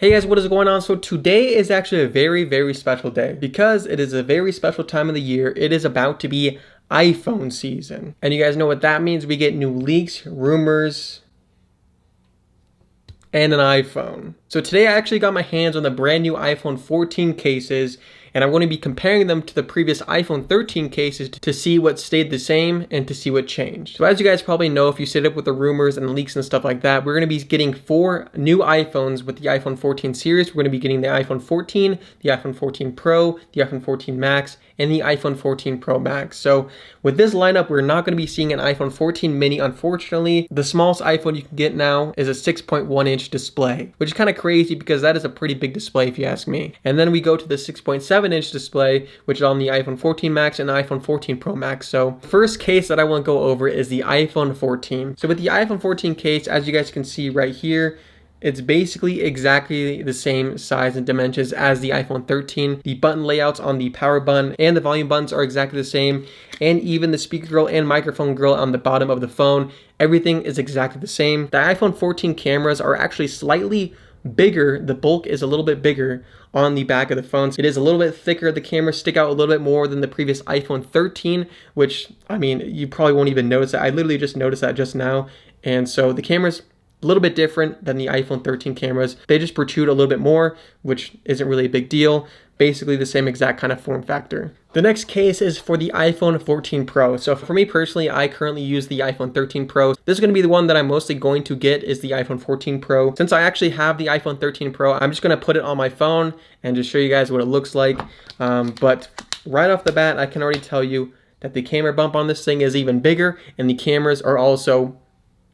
Hey guys, what is going on? So today is actually a very special day because it is a very special time of the year. It is about to be iPhone season. And you guys know what that means. We get new leaks, rumors, and an iPhone. So today I actually got my hands on the brand new iPhone 14 cases, and I'm going to be comparing them to the previous iPhone 13 cases to see what stayed the same and to see what changed. So as you guys probably know, if you sit up with the rumors and leaks and stuff like that, we're going to be getting 4 new iPhones with the iPhone 14 series. We're going to be getting the iPhone 14, the iPhone 14 Pro, the iPhone 14 Max, and the iPhone 14 Pro Max. So with this lineup, we're not going to be seeing an iPhone 14 mini, unfortunately. The smallest iPhone you can get now is a 6.1-inch display, which is kind of crazy because that is a pretty big display if you ask me. And then we go to the 6.7-inch display, which is on the iPhone 14 Max and iPhone 14 Pro Max. So first case that I want to go over is the iPhone 14. So with the iPhone 14 case, as you guys can see right here, it's basically exactly the same size and dimensions as the iPhone 13. The button layouts on the power button and the volume buttons are exactly the same. And even the speaker grill and microphone grill on the bottom of the phone, everything is exactly the same. The iPhone 14 cameras are actually slightly bigger. The bulk is a little bit bigger on the back of the phone. It is a little bit thicker. The cameras stick out a little bit more than the previous iPhone 13, which, I mean, you probably won't even notice that. I literally just noticed that just now. And so the cameras, a little bit different than the iPhone 13 cameras. They just protrude a little bit more, which isn't really a big deal. Basically the same exact kind of form factor. The next case is for the iPhone 14 Pro. So for me personally, I currently use the iPhone 13 Pro. This is going to be the one that I'm mostly going to get is the iPhone 14 Pro. Since I actually have the iPhone 13 Pro, I'm just going to put it on my phone and just show you guys what it looks like. But right off the bat, I can already tell you that the camera bump on this thing is even bigger, and the cameras are also,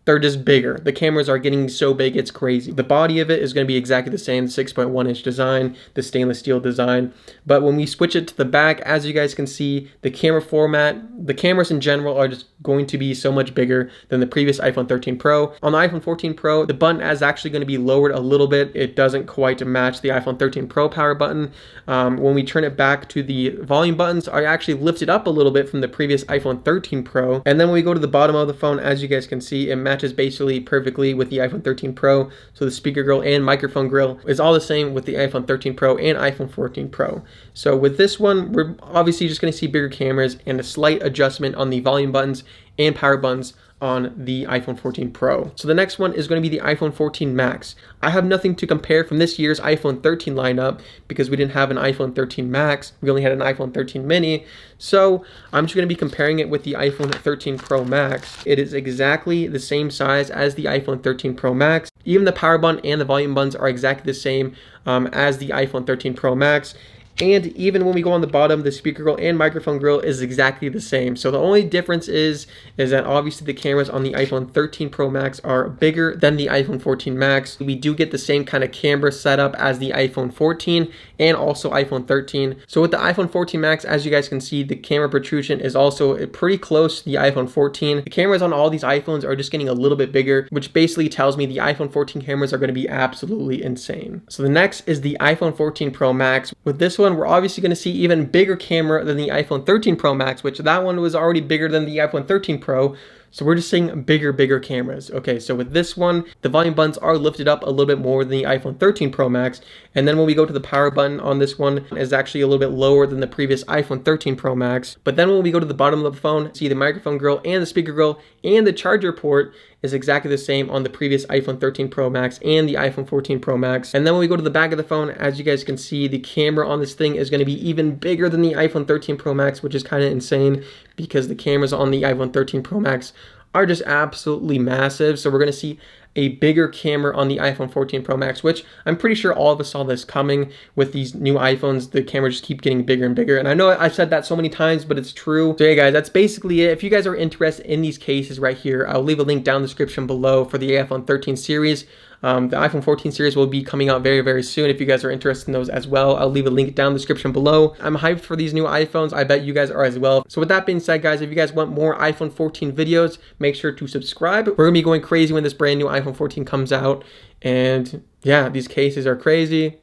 they're just bigger. The cameras are getting so big, it's crazy. The body of it is going to be exactly the same, 6.1-inch design, the stainless steel design. But when we switch it to the back, as you guys can see, the camera format, the cameras in general are just going to be so much bigger than the previous iPhone 13 Pro. On the iPhone 14 Pro, the button is actually going to be lowered a little bit. It doesn't quite match the iPhone 13 Pro power button. When we turn it back to the volume buttons, are actually lifted up a little bit from the previous iPhone 13 Pro. And then when we go to the bottom of the phone, as you guys can see, it matches basically perfectly with the iPhone 13 Pro. So the speaker grill and microphone grill is all the same with the iPhone 13 Pro and iPhone 14 Pro. So with this one, we're obviously just going to see bigger cameras and a slight adjustment on the volume buttons and power buttons on the iPhone 14 Pro. So the next one is going to be the iPhone 14 Max. I have nothing to compare from this year's iPhone 13 lineup because we didn't have an iPhone 13 Max. We only had an iPhone 13 mini. So I'm just going to be comparing it with the iPhone 13 Pro Max. It is exactly the same size as the iPhone 13 Pro Max. Even the power button and the volume buttons are exactly the same as the iPhone 13 Pro Max. And even when we go on the bottom, the speaker grill and microphone grill is exactly the same. So the only difference is that obviously the cameras on the iPhone 13 Pro Max are bigger than the iPhone 14 Max. We do get the same kind of camera setup as the iPhone 14 and also iPhone 13. So with the iPhone 14 Max, as you guys can see, the camera protrusion is also pretty close to the iPhone 14. The cameras on all these iPhones are just getting a little bit bigger, which basically tells me the iPhone 14 cameras are going to be absolutely insane. So the next is the iPhone 14 Pro Max. With this one, we're obviously going to see even bigger camera than the iPhone 13 Pro Max, which that one was already bigger than the iPhone 13 Pro. So we're just seeing bigger cameras. Okay, so with this one, the volume buttons are lifted up a little bit more than the iPhone 13 Pro Max. And then when we go to the power button on this one, is actually a little bit lower than the previous iPhone 13 Pro Max. But then when we go to the bottom of the phone, see the microphone grill and the speaker grill and the charger port is exactly the same on the previous iPhone 13 Pro Max and the iPhone 14 Pro Max. And then when we go to the back of the phone, as you guys can see, the camera on this thing is going to be even bigger than the iPhone 13 Pro Max, which is kind of insane because the cameras on the iPhone 13 Pro Max are just absolutely massive. So we're going to see a bigger camera on the iPhone 14 Pro Max, which I'm pretty sure all of us saw this coming with these new iPhones. The cameras just keep getting bigger and bigger. And I know I've said that so many times, but it's true. So yeah, guys, that's basically it. If you guys are interested in these cases right here, I'll leave a link down in the description below for the iPhone 13 series. The iPhone 14 series will be coming out very soon. If you guys are interested in those as well, I'll leave a link down in the description below. I'm hyped for these new iPhones. I bet you guys are as well. So with that being said, guys, if you guys want more iPhone 14 videos, make sure to subscribe. We're going to be going crazy when this brand new iPhone 14 comes out. And yeah, these cases are crazy.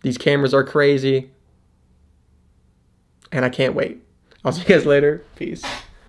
These cameras are crazy. And I can't wait. I'll see you guys later. Peace.